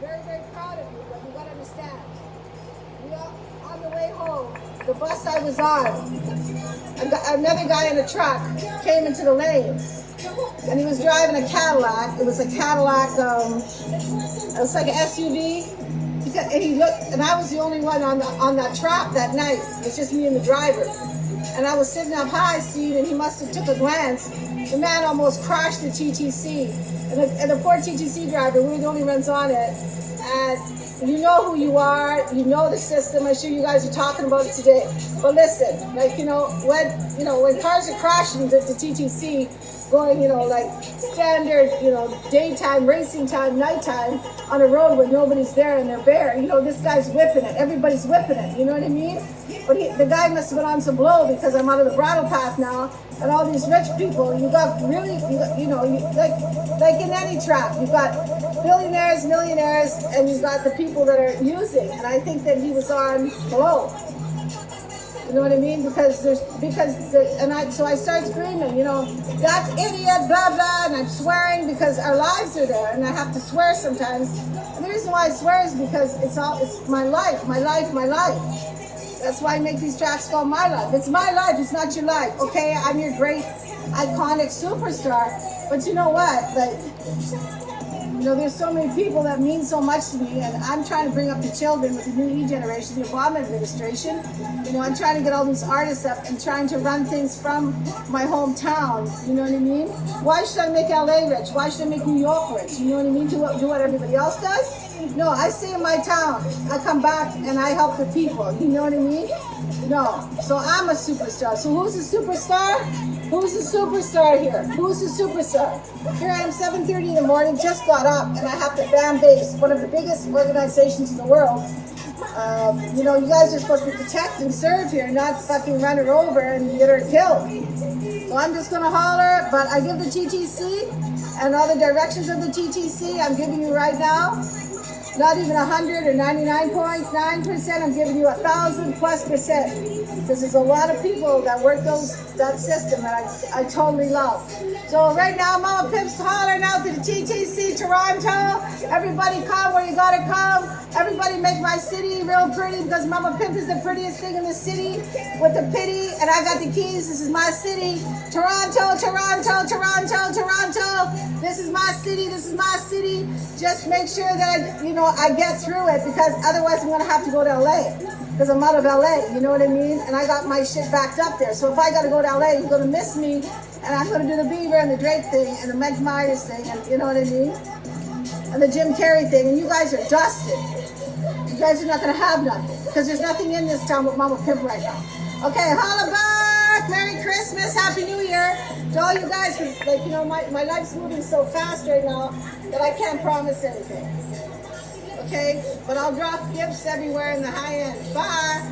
very, very proud of you, but you gotta understand. We all, on the way home, the bus I was on, another guy in a truck came into the lane, and he was driving a Cadillac. It was a Cadillac, it was like an SUV. And he looked, and I was the only one on that trap that night. It's just me and the driver. And I was sitting up high, Steve, and he must have took a glance. The man almost crashed the TTC. And the poor TTC driver, we were the only ones on it. And you know who you are, you know the system. I'm sure you guys are talking about it today. But listen, like, when cars are crashing the TTC, going, like standard, daytime, racing time, nighttime on a road where nobody's there and they're bare, this guy's whipping it. Everybody's whipping it, you know what I mean? But the guy must have been on some blow because I'm out of the bridle path now. And all these rich people, like in any trap, you've got billionaires, millionaires, and you've got the people that are using. And I think that he was on blow. You know what I mean? So I start screaming, that idiot, blah, blah, and I'm swearing because our lives are there, and I have to swear sometimes. And the reason why I swear is because it's my life, my life, my life. That's why I make these tracks called My Life. It's my life, it's not your life, okay? I'm your great, iconic superstar, but you know what? There's so many people that mean so much to me, and I'm trying to bring up the children with the new E-generation, the Obama administration. I'm trying to get all these artists up and trying to run things from my hometown, you know what I mean? Why should I make LA rich? Why should I make New York rich? You know what I mean? Do what everybody else does? No, I stay in my town. I come back and I help the people, you know what I mean? No, so I'm a superstar. So who's a superstar? Who's a superstar here? Who's a superstar? Here I am, 7:30 in the morning, just got up, and I have to bam base, one of the biggest organizations in the world. You guys are supposed to protect and serve here, not fucking run her over and get her killed. So I'm just gonna holler, but I give the TTC and all the directions of the TTC I'm giving you right now. Not even 100 or 99.9%, I'm giving you 1,000+%. Because there's a lot of people that work that system that I totally love. So right now, Mama Pimp's hollering out to the TTC Toronto. Everybody come where you gotta come. Everybody make my city real pretty because Mama Pimp is the prettiest thing in the city with the pity. And I got the keys. This is my city. Toronto, Toronto, Toronto, Toronto. This is my city. This is my city. Just make sure that I get through it because otherwise I'm going to have to go to LA because I'm out of LA, you know what I mean? And I got my shit backed up there. So if I got to go to LA, you're going to miss me and I'm going to do the Bieber and the Drake thing and the Meg Myers thing and you know what I mean? And the Jim Carrey thing and you guys are dusted. You guys are not going to have nothing because there's nothing in this town with Mama Pimp right now. Okay, holla back! Merry Christmas, Happy New Year to all you guys because my life's moving so fast right now that I can't promise anything. Okay, but I'll drop gifts everywhere in the high end. Bye.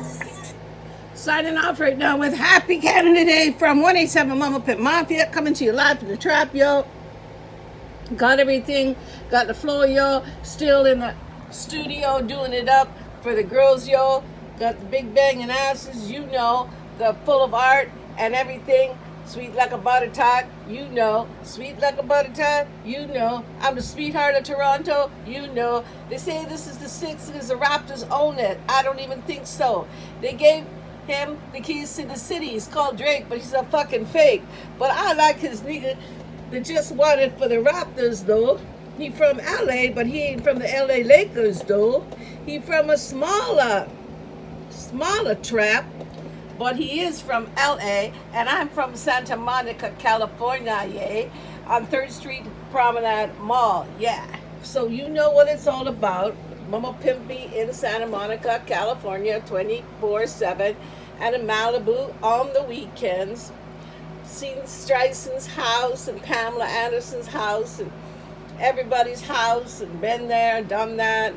Signing off right now with Happy Canada Day from 187 Mama Pimp Mafia, coming to you live from the trap, yo. Got everything, got the flow, yo. Still in the studio doing it up for the girls, yo. Got the big banging asses, the full of art and everything. Sweet like a butter tart, Sweet like a butter tart, I'm the sweetheart of Toronto, They say this is the sixth because the Raptors own it. I don't even think so. They gave him the keys to the city. He's called Drake, but he's a fucking fake. But I like his nigga that just wanted for the Raptors, though. He from LA, but he ain't from the LA Lakers, though. He from a smaller trap. But he is from LA, and I'm from Santa Monica, California, yay, on 3rd Street Promenade Mall, yeah. So you know what it's all about. Mama Pimpy in Santa Monica, California, 24/7, and in Malibu on the weekends. Seen Streisand's house and Pamela Anderson's house and everybody's house and been there, done that,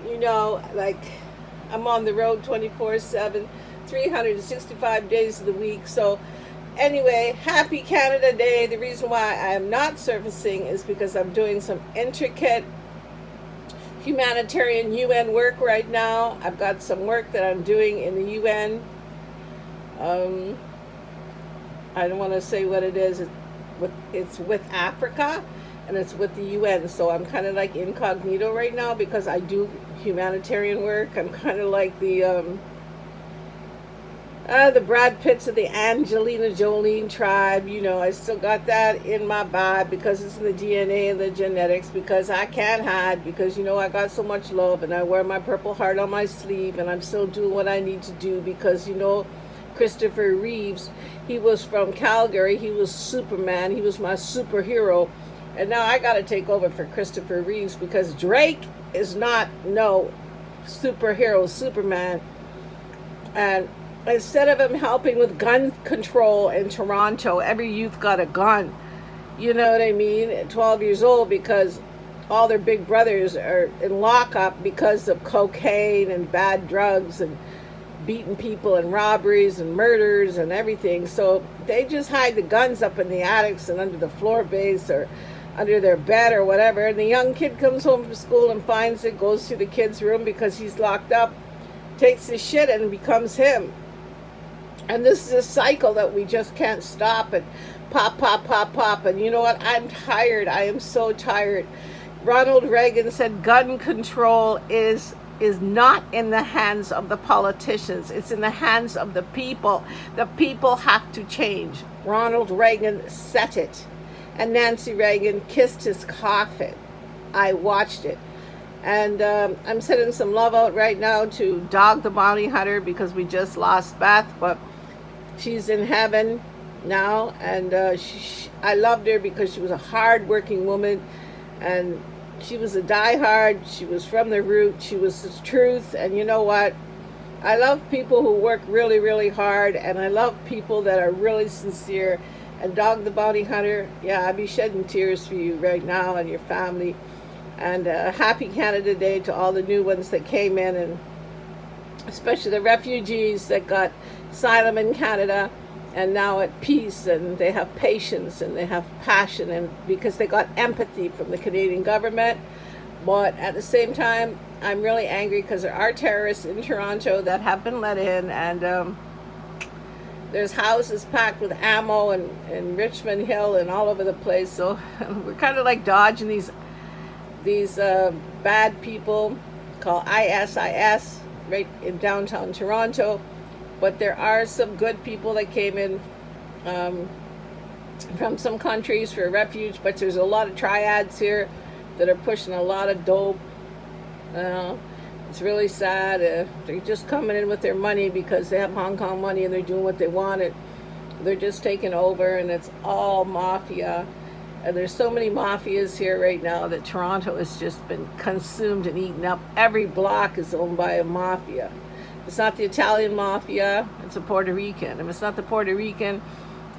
I'm on the road 24/7. 365 days of the week. So anyway, Happy Canada Day. The reason why I am not surfacing is because I'm doing some intricate humanitarian UN work right now. I've got some work that I'm doing in the UN. I don't want to say what it is. It's with Africa. and it's with the UN. So I'm kind of like incognito right now because I do humanitarian work. I'm kind of like the Brad Pitts of the Angelina Jolie tribe. You know, I still got that in my vibe because it's in the DNA and the genetics, because I can't hide, because, you know, I got so much love and I wear my Purple Heart on my sleeve and I'm still doing what I need to do because, you know, Christopher Reeves, he was from Calgary. He was Superman. He was my superhero. And now I got to take over for Christopher Reeves because Drake is not no superhero, Superman. And instead of him helping with gun control in Toronto, every youth got a gun. You know what I mean? At 12 years old, because all their big brothers are in lockup because of cocaine and bad drugs and beating people and robberies and murders and everything. So they just hide the guns up in the attics and under the floor base or under their bed or whatever. And the young kid comes home from school and finds it, goes to the kid's room because he's locked up, takes his shit and becomes him. And this is a cycle that we just can't stop. And pop, pop, pop, pop. And you know what? I'm tired. I am so tired. Ronald Reagan said gun control is not in the hands of the politicians. It's in the hands of the people. The people have to change. Ronald Reagan said it. And Nancy Reagan kissed his coffin. I watched it. And I'm sending some love out right now to Dog the Bounty Hunter because we just lost Beth, but she's in heaven now. And I loved her because she was a hard-working woman. And she was a diehard. She was from the root. She was the truth. And you know what? I love people who work really, really hard. And I love people that are really sincere. And Dog the Bounty Hunter, yeah, I'd be shedding tears for you right now and your family. And happy Canada Day to all the new ones that came in. And especially the refugees that got asylum in Canada and now at peace, and they have patience and they have passion, and because they got empathy from the Canadian government. But at the same time, I'm really angry because there are terrorists in Toronto that have been let in, and there's houses packed with ammo in Richmond Hill and all over the place. So we're kind of like dodging these bad people called ISIS right in downtown Toronto. But there are some good people that came in from some countries for refuge. But there's a lot of triads here that are pushing a lot of dope. It's really sad. They're just coming in with their money because they have Hong Kong money and they're doing what they want. They're just taking over, and it's all mafia. And there's so many mafias here right now that Toronto has just been consumed and eaten up. Every block is owned by a mafia. If it's not the Italian mafia, it's a Puerto Rican. If it's not the Puerto Rican,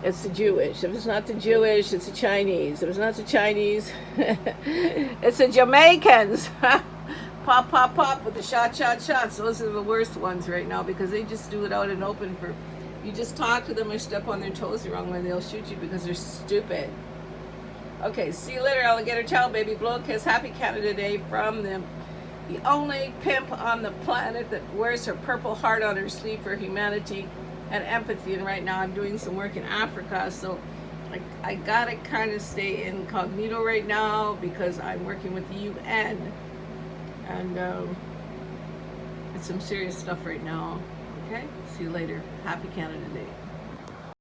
it's the Jewish. If it's not the Jewish, it's the Chinese. If it's not the Chinese, it's the Jamaicans. Pop, pop, pop with the shots. Those are the worst ones right now because they just do it out in open. For you just talk to them or step on their toes the wrong way, they'll shoot you because they're stupid. Okay, see you later, alligator. Ciao, baby. Blow a kiss. Happy Canada Day from them. The only pimp on the planet that wears her Purple Heart on her sleeve for humanity and empathy. And right now I'm doing some work in Africa, so I gotta kind of stay incognito right now because I'm working with the UN. And it's some serious stuff right now. Okay? See you later. Happy Canada Day.